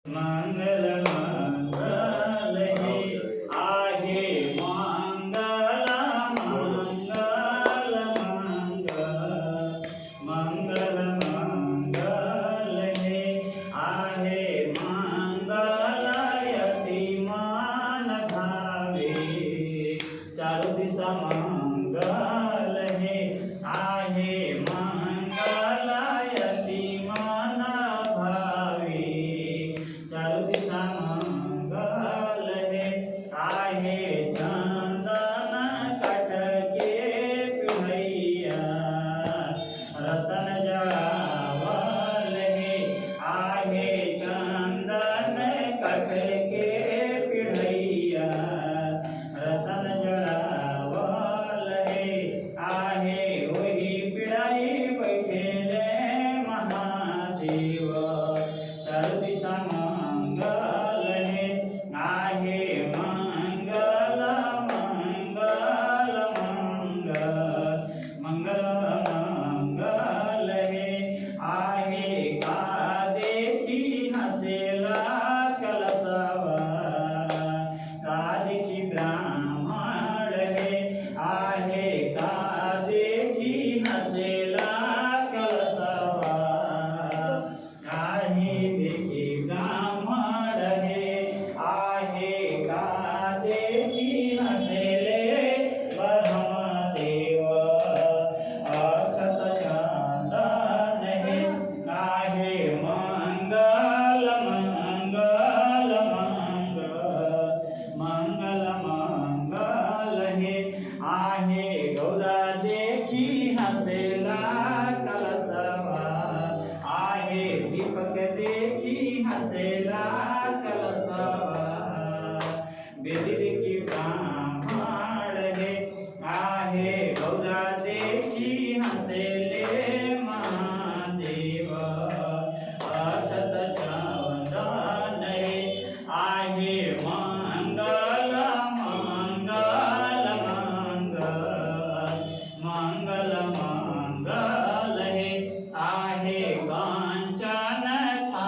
मंगल मंगल हे आहे मंगल मंगल मंगल मंगल हे आहे मंगल यती मन भावे चारू दिशा मंगल हे आहे मंगल यती मन भावे चारू दिशा मंगल हे आहे चंदन कटके पिढ़ैया रतन जड़ावल हे आहे चंदन कटके पिढ़ैया रतन जड़ावल हे आहे वही पिढ़ाई बैठेले महादेव चारू दिशा मंगल हे आहे मंगल मंगल मंगल मंगल मंगल हे आहे का देखी हसेला